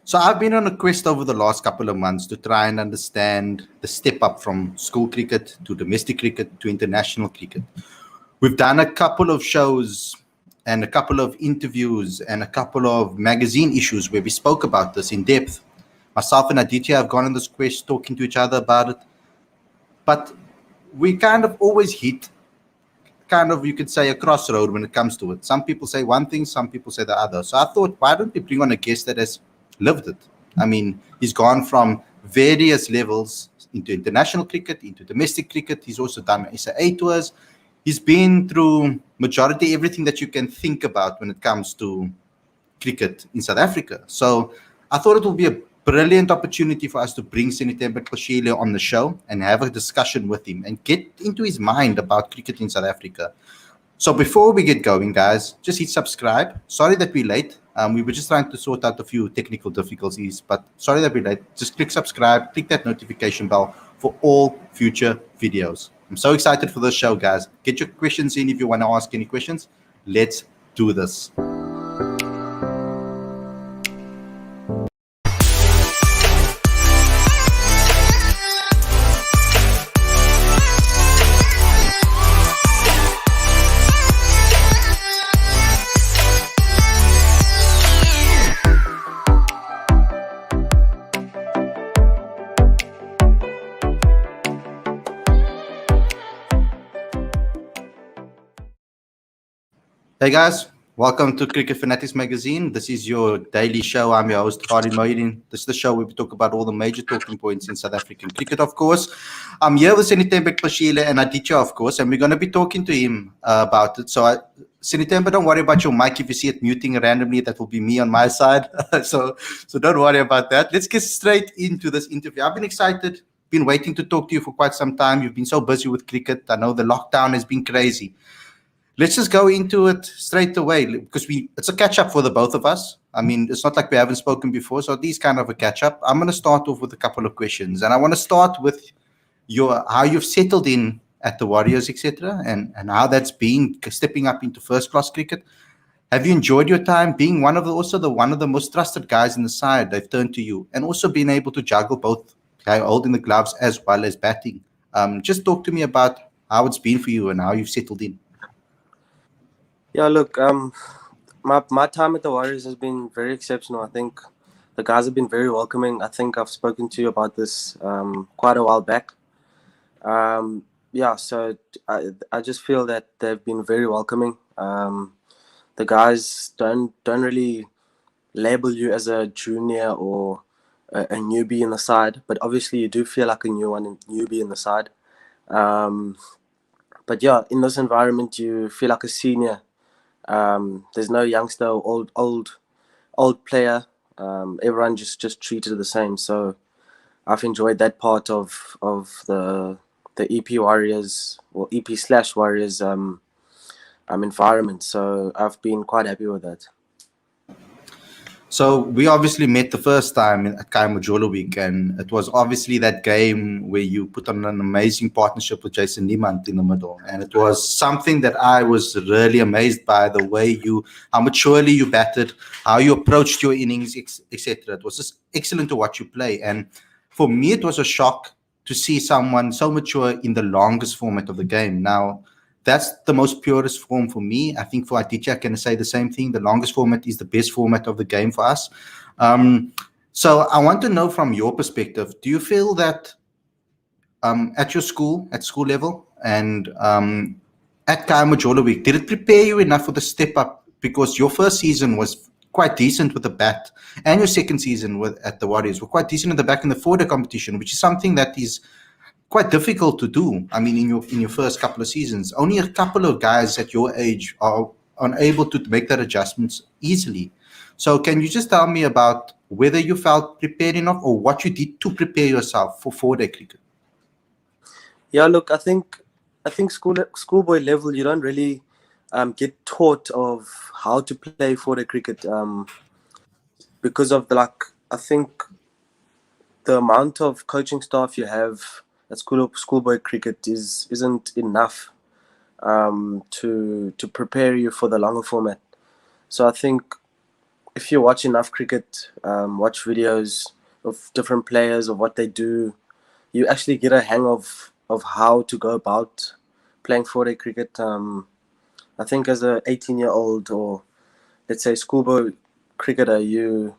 So I've been on a quest over the last couple of months to try and understand the step up from school cricket to domestic cricket to international cricket. We've done a couple of shows and a couple of interviews and a couple of magazine issues where we spoke about this in depth. Myself and Aditya have gone on this quest talking to each other about it. But we kind of always hit you could say, a crossroad when it comes to it. Some people say one thing, some people say the other. So I thought, why don't we bring on a guest that has lived it? I mean, he's gone from various levels into international cricket, into domestic cricket. He's also done CSA tours. He's been through majority everything that you can think about when it comes to cricket in South Africa. So I thought it would be a brilliant opportunity for us to bring Sinethemba Qeshile on the show and have a discussion with him and get into his mind about cricket in South Africa. So before we get going, guys, just hit subscribe. Sorry that we're late. We were just trying to sort out a few technical difficulties, but sorry that we're late. Just click subscribe, click that notification bell for all future videos. I'm so excited for this show, guys. Get your questions in if you want to ask any questions. Let's do this. Hey guys, welcome to Cricket Fanatics Magazine. This is your daily show. I'm your host, Khalid. This is the show where we talk about all the major talking points in South African cricket, of course. I'm here with Sinethemba Qeshile and Aditya, of course, and we're going to be talking to him about it. So, Sinethemba, don't worry about your mic. If you see it muting randomly, that will be me on my side. so don't worry about that. Let's get straight into this interview. I've been excited, been waiting to talk to you for quite some time. You've been so busy with cricket. I know the lockdown has been crazy. Let's just go into it straight away because it's a catch up for the both of us. I mean, it's not like we haven't spoken before, so these kind of a catch up. I'm going to start off with a couple of questions, and I want to start with how you've settled in at the Warriors, etc., and how that's been stepping up into first class cricket. Have you enjoyed your time being one of the most trusted guys in the side? They've turned to you, and also being able to juggle both holding the gloves as well as batting. Just talk to me about how it's been for you and how you've settled in. Yeah, look, my time at the Warriors has been very exceptional. I think the guys have been very welcoming. I think I've spoken to you about this quite a while back. So I just feel that they've been very welcoming. The guys don't really label you as a junior or a newbie in the side, but obviously you do feel like a newbie in the side. But yeah, in this environment, you feel like a senior. There's no youngster or old player. Everyone just treated the same. So I've enjoyed that part of the EP Warriors or EP/Warriors environment. So I've been quite happy with that. So we obviously met the first time at Kaimajolo Week, and it was obviously that game where you put on an amazing partnership with Jason Niemand in the middle. And it was something that I was really amazed by, the way how maturely you batted, how you approached your innings, etc. It was just excellent to watch you play. And for me, it was a shock to see someone so mature in the longest format of the game. Now, that's the most purest form for me. I think for Aditya, I can say the same thing. The longest format is the best format of the game for us. So I want to know from your perspective, do you feel that at school level and at Kaimajolo Week, did it prepare you enough for the step up? Because your first season was quite decent with the bat, and your second season at the Warriors were quite decent at the back in the four-day competition, which is something that is quite difficult to do. I mean, in your first couple of seasons, only a couple of guys at your age are unable to make that adjustments easily. So can you just tell me about whether you felt prepared enough or what you did to prepare yourself for four-day cricket? Yeah, look, I think schoolboy level, you don't really get taught of how to play four-day cricket because of I think the amount of coaching staff you have at schoolboy cricket isn't enough to prepare you for the longer format. So I think if you watch enough cricket, watch videos of different players, of what they do, you actually get a hang of how to go about playing 4-day cricket. I think as a 18-year-old, or let's say schoolboy cricketer, you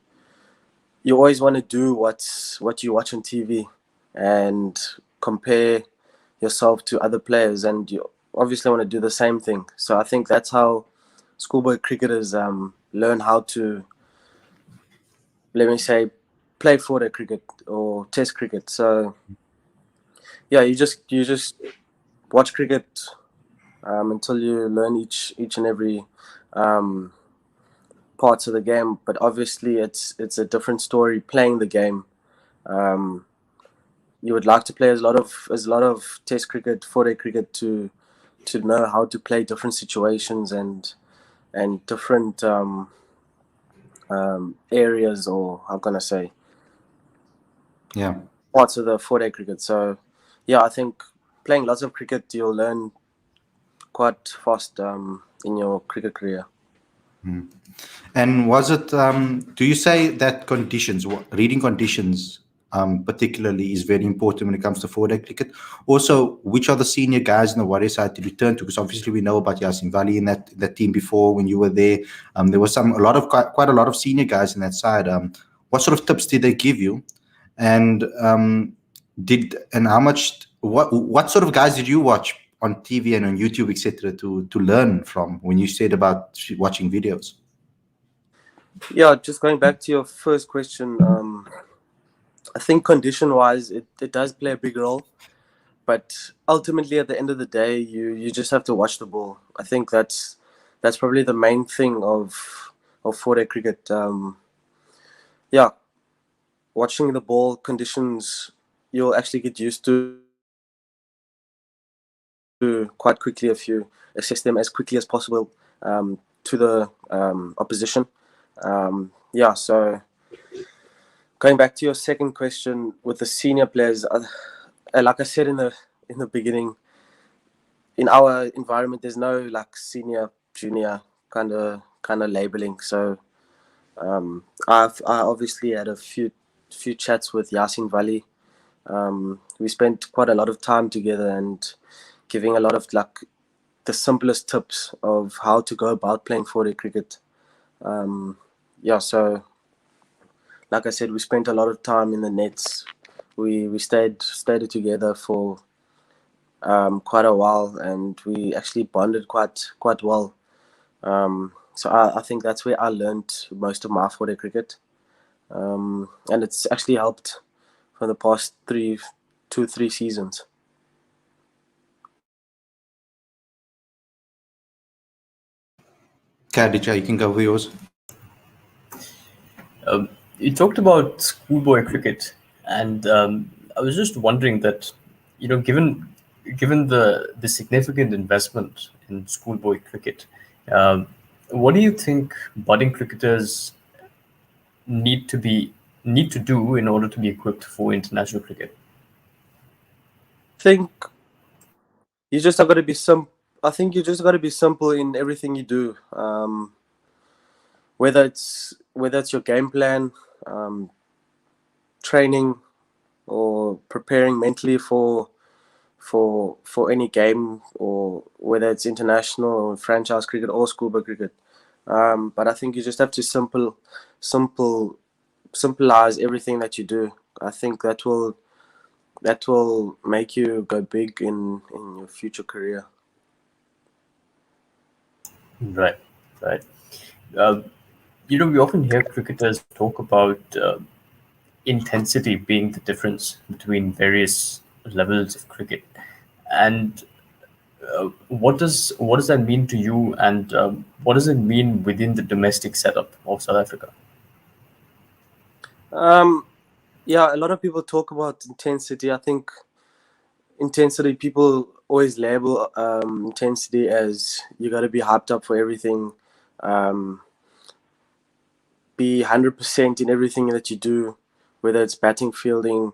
always want to do what you watch on TV and compare yourself to other players, and you obviously want to do the same thing. So I think that's how schoolboy cricketers learn how to, let me say, play 4-day cricket or test cricket. So yeah, you just watch cricket until you learn each and every um, parts of the game. But obviously, it's a different story playing the game. Um, you would like to play as a lot of test cricket, 4-day cricket to know how to play different situations and different areas, or how can I say, Yeah. parts of the 4-day cricket. So yeah, I think playing lots of cricket, you'll learn quite fast in your cricket career. And was it, do you say that conditions, reading conditions particularly is very important when it comes to 4-day cricket? Also, which are the senior guys in the Warrior side to return to? Because obviously we know about Yasin Vali in that team before when you were there. There was quite a lot of senior guys in that side. What sort of tips did they give you? And how much, what sort of guys did you watch on TV and on YouTube, etc., to learn from when you said about watching videos? Yeah, just going back to your first question, I think condition-wise, it does play a big role. But ultimately, at the end of the day, you just have to watch the ball. I think that's probably the main thing of 4-day cricket. Yeah, watching the ball conditions, you'll actually get used to quite quickly if you assess them as quickly as possible to the opposition. Yeah, so going back to your second question with the senior players, like I said in the beginning, in our environment, there's no like senior, junior kind of labeling. So I obviously had a few chats with Yasin Vali. We spent quite a lot of time together and giving a lot of like the simplest tips of how to go about playing 4-day cricket. Yeah, so like I said, we spent a lot of time in the nets. We stayed together for quite a while, and we actually bonded quite well. So I think that's where I learned most of my 4-day cricket, and it's actually helped for the past 3 seasons. Khadija, you can go with yours. You talked about schoolboy cricket, and I was just wondering that, given the significant investment in schoolboy cricket, what do you think budding cricketers need to do in order to be equipped for international cricket? I think you just have got to be I think you just got to be simple in everything you do. Whether it's your game plan, training, or preparing mentally for any game, or whether it's international or franchise cricket or schoolboy cricket. But I think you just have to simplify everything that you do. I think that will make you go big in your future career. Right, right. Uh, we often hear cricketers talk about intensity being the difference between various levels of cricket, and what does that mean to you, and what does it mean within the domestic setup of South Africa? Yeah, a lot of people talk about intensity. I think intensity, people always label intensity as you got to be hyped up for everything, be 100% in everything that you do, whether it's batting, fielding,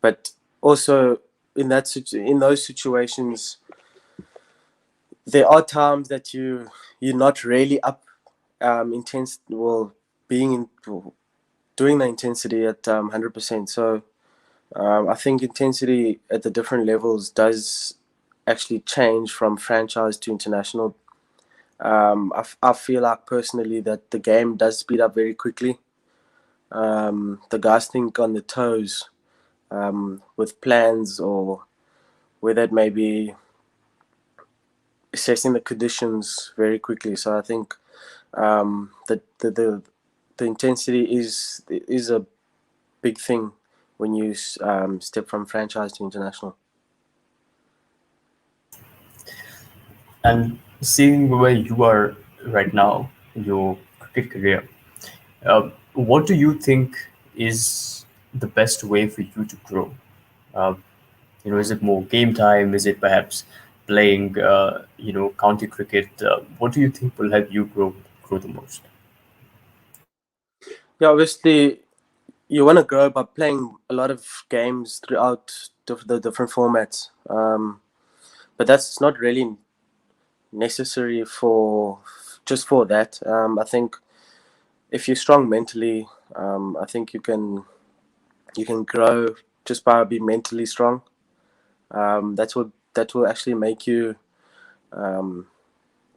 but also in those situations, there are times that you're not really up intense, well, doing the intensity at 100%. So I think intensity at the different levels does actually change from franchise to international. I feel like personally that the game does speed up very quickly. The guys think on the toes with plans, or whether it may be assessing the conditions very quickly. So I think the intensity is a big thing when you step from franchise to international. And seeing where you are right now in your cricket career, what do you think is the best way for you to grow? Uh, is it more game time? Is it perhaps playing, county cricket? What do you think will help you grow the most? Yeah, obviously you want to grow by playing a lot of games throughout the different formats. But that's not really necessary for that. I think if you're strong mentally, I think you can grow just by being mentally strong. That will actually make you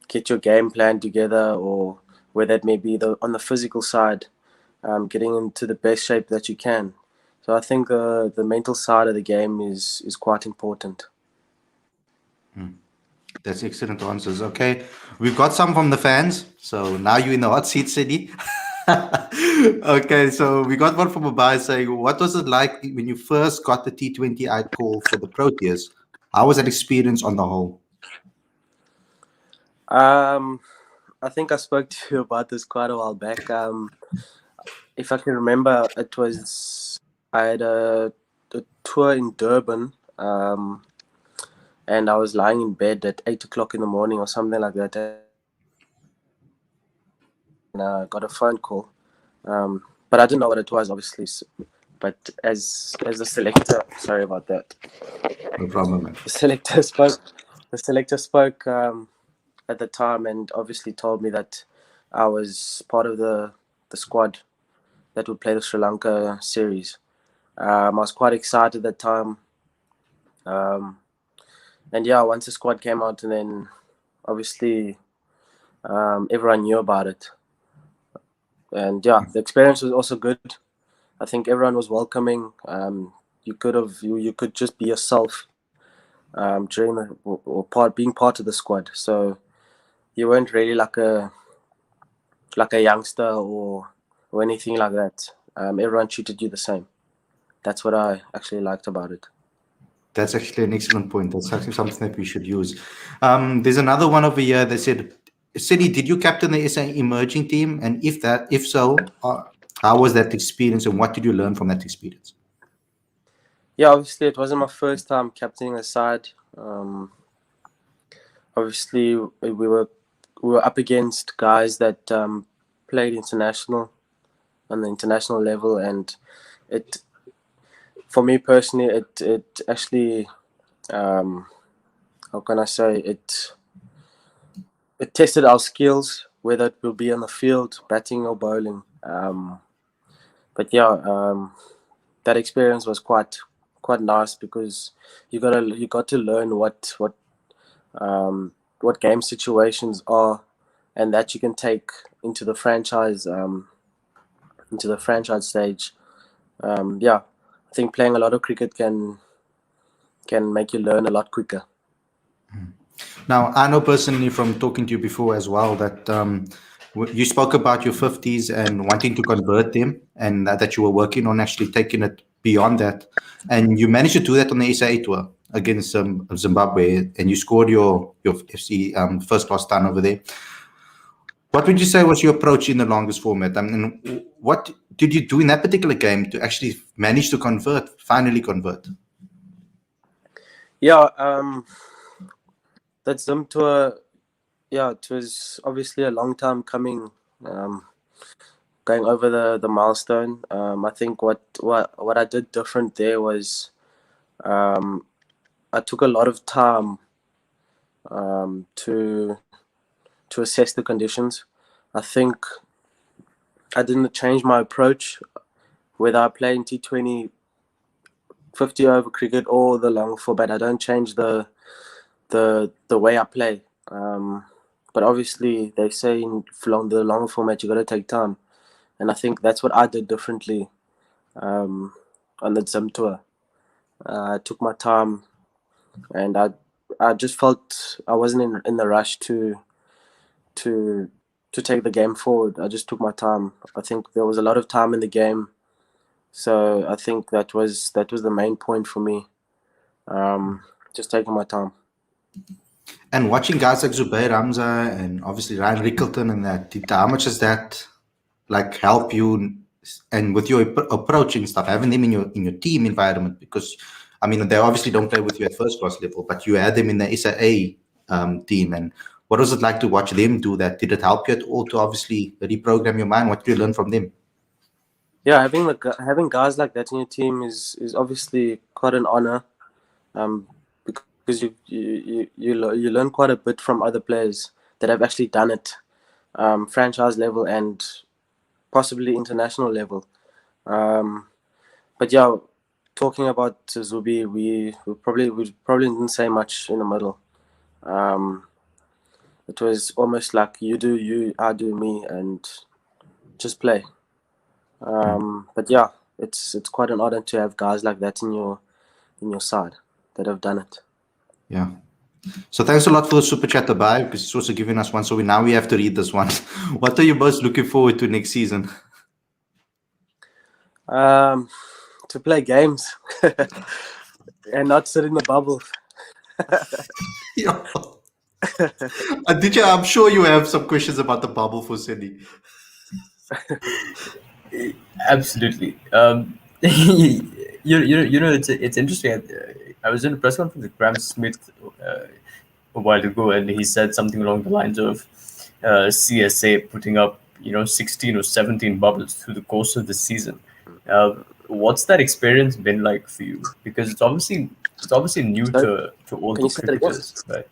get your game plan together, or whether it may be on the physical side, getting into the best shape that you can. So I think the mental side of the game is quite important. That's excellent answers. Okay, we've got some from the fans. So now you're in the hot seat, Sydney. Okay, so we got one from a buyer saying, "What was it like when you first got the T20 I call for the Proteas? How was that experience on the whole?" I think I spoke to you about this quite a while back. If I can remember, I had a tour in Durban, and I was lying in bed at 8 o'clock in the morning or something like that, and I got a phone call. But I didn't know what it was, obviously. But as the selector, sorry about that. No problem, man. The selector spoke. The selector spoke at the time, and obviously told me that I was part of the squad that would play the Sri Lanka series. I was quite excited at that time. And yeah, once the squad came out, and then obviously everyone knew about it. And yeah, the experience was also good. I think everyone was welcoming. You could just be yourself during being part of the squad. So you weren't really like a youngster or anything like that. Everyone treated you the same. That's what I actually liked about it. That's actually an excellent point. That's actually something that we should use. There's another one over here that said, "Sydney, did you captain the SA emerging team? And if so, how was that experience, and what did you learn from that experience?" Yeah, obviously it wasn't my first time captaining a side. Obviously we were up against guys that played international on the international level, and it, for me personally, it actually, how can I say, it tested our skills, whether it will be on the field, batting or bowling. But yeah, that experience was quite nice, because you got to learn what game situations are, and that you can take into the franchise stage. Yeah, I think playing a lot of cricket can make you learn a lot quicker. Now, I know personally from talking to you before as well that you spoke about your 50s and wanting to convert them, and that you were working on actually taking it beyond that. And you managed to do that on the SA tour against Zimbabwe, and you scored your FC first class ton over there. What would you say was your approach in the longest format? I mean, what did you do in that particular game to actually manage to finally convert? Yeah, that Zim tour, yeah, it was obviously a long time coming, going over the milestone. I think what I did different there was, I took a lot of time to assess the conditions. I think I didn't change my approach, whether I play in T20, 50 over cricket or the long format. I don't change the way I play. But obviously, they say in the long format, you got to take time, and I think that's what I did differently on the Zim tour. I took my time, and I just felt I wasn't in the rush to take the game forward. I just took my time. I think there was a lot of time in the game, so I think that was the main point for me. Just taking my time. And watching guys like Zubair Hamza and obviously Ryan Rickleton and that, how much does that like help you and with your approach and stuff, having them in your team environment? Because I mean, they obviously don't play with you at first class level, but you had them in the SAA team. And what was it like to watch them do that? Did it help you at all to obviously reprogram your mind? What did you learn from them? Yeah, having guys like that in your team is obviously quite an honor, because you learn quite a bit from other players that have actually done it, franchise level and possibly international level. But yeah, talking about Zubi, we probably didn't say much in the middle. It was almost like you do you, I do me, and just play. But yeah, it's quite an honor to have guys like that in your side that have done it. Yeah. So thanks a lot for the super chat, Abai, because it's also giving us one. So now we have to read this one. What are you most looking forward to next season? To play games and not sit in the bubble. Yeah. I'm sure you have some questions about the bubble for Cindy. Absolutely. It's interesting. I was in a press conference with Graham Smith a while ago, and he said something along the lines of CSA putting up 16 or 17 bubbles through the course of the season. What's that experience been like for you? Because it's obviously new to all the cricketers, right?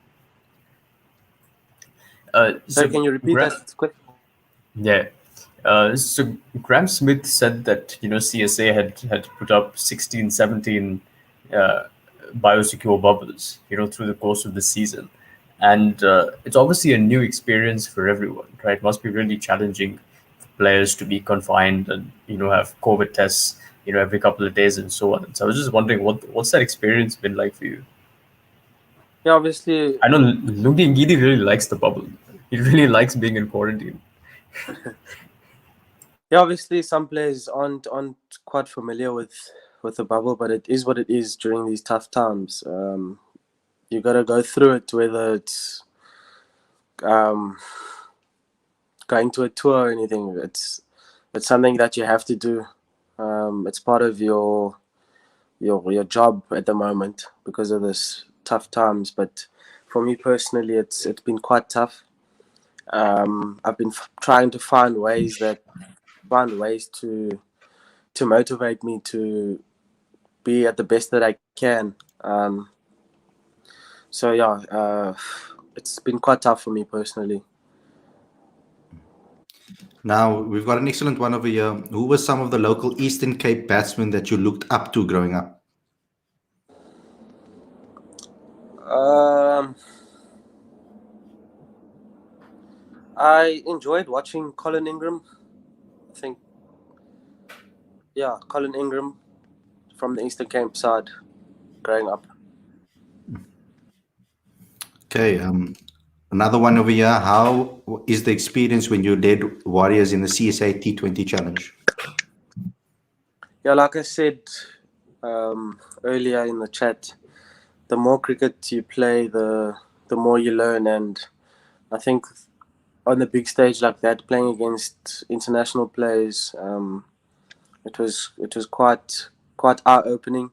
So can you repeat that question? Yeah. So Graham Smith said that CSA had put up 16, 17 biosecure bubbles through the course of the season, and it's obviously a new experience for everyone, right? It must be really challenging for players to be confined and have COVID tests every couple of days and so on. So I was just wondering what's that experience been like for you? Yeah, obviously. I know Lungi Ngidi really likes the bubble. He really likes being in quarantine. Yeah, obviously some players aren't quite familiar with the bubble, but it is what it is during these tough times. You got to go through it, whether it's going to a tour or anything. It's something that you have to do. It's part of your job at the moment because of this tough times. But for me personally, it's been quite tough. I've been trying to find ways to motivate me to be at the best that I can. So yeah, it's been quite tough for me personally. Now we've got an excellent one over here. Who were some of the local Eastern Cape batsmen that you looked up to growing up? I enjoyed watching Colin Ingram. I think, yeah, Colin Ingram from the Eastern Cape side growing up. Okay, another one over here. How is the experience when you led Warriors in the CSA T20 challenge? Yeah, like I said earlier in the chat, the more cricket you play, the more you learn. And I think on the big stage like that, playing against international players, it was quite eye-opening.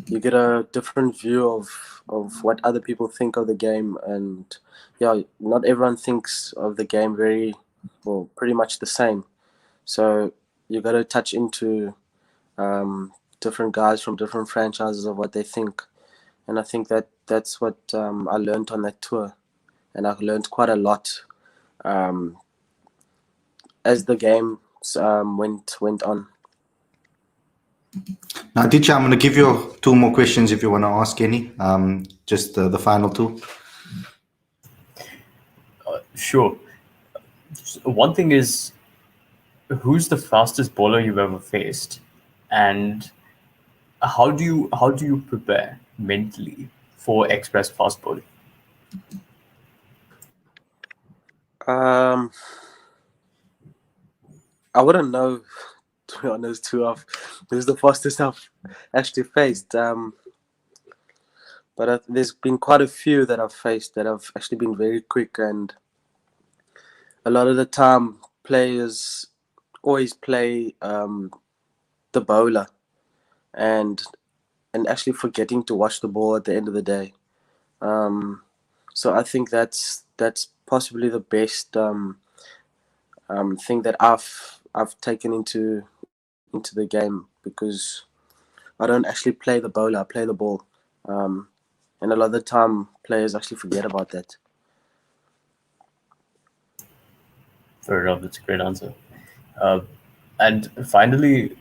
You get a different view of what other people think of the game, and yeah, not everyone thinks of the game pretty much the same. So you got to touch into different guys from different franchises of what they think, and I think that's what I learned on that tour, and I learned quite a lot as the game went on. Now, Aditya, I'm going to give you 2 more questions if you want to ask any. Just the final 2. Sure. One thing is, who's the fastest bowler you've ever faced, and how do you prepare mentally for express fast bowling? I wouldn't know, to be honest, who's the fastest I've actually faced. But there's been quite a few that I've faced that have actually been very quick, and a lot of the time players always play the bowler and actually forgetting to watch the ball at the end of the day. So I think that's possibly the best thing that I've taken into the game, because I don't actually play the bowler, I play the ball. And a lot of the time players actually forget about that. Fair enough, that's a great answer. And finally,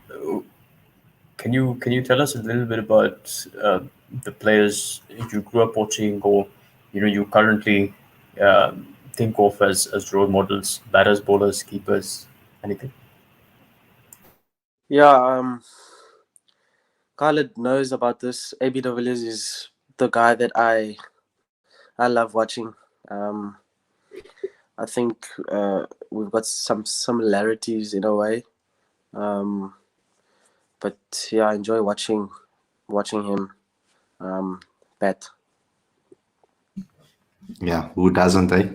can you tell us a little bit about the players you grew up watching, or you currently think of as role models, batters, bowlers, keepers, anything? Yeah, Khalid knows about this. AB de Villiers is the guy that I love watching. I think we've got some similarities in a way. But yeah, I enjoy watching him bat. Yeah, who doesn't, eh?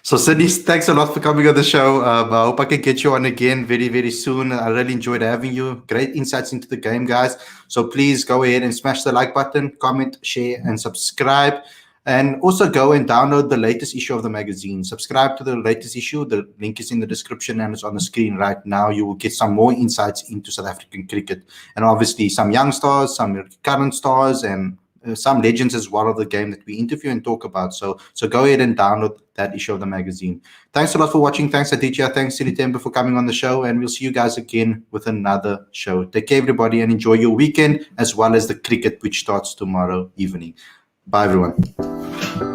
So, Sydney, thanks a lot for coming on the show. I hope I can get you on again very, very soon. I really enjoyed having you. Great insights into the game, guys. So please go ahead and smash the like button, comment, share, and subscribe. And also go and download the latest issue of the magazine. Subscribe to the latest issue. The link is in the description and it's on the screen right now. You will get some more insights into South African cricket. And obviously some young stars, some current stars, and some legends as well of the game that we interview and talk about. So go ahead and download that issue of the magazine. Thanks a lot for watching. Thanks, Aditya. Thanks, Sinethemba, for coming on the show. And we'll see you guys again with another show. Take care, everybody, and enjoy your weekend as well as the cricket, which starts tomorrow evening. Bye, everyone.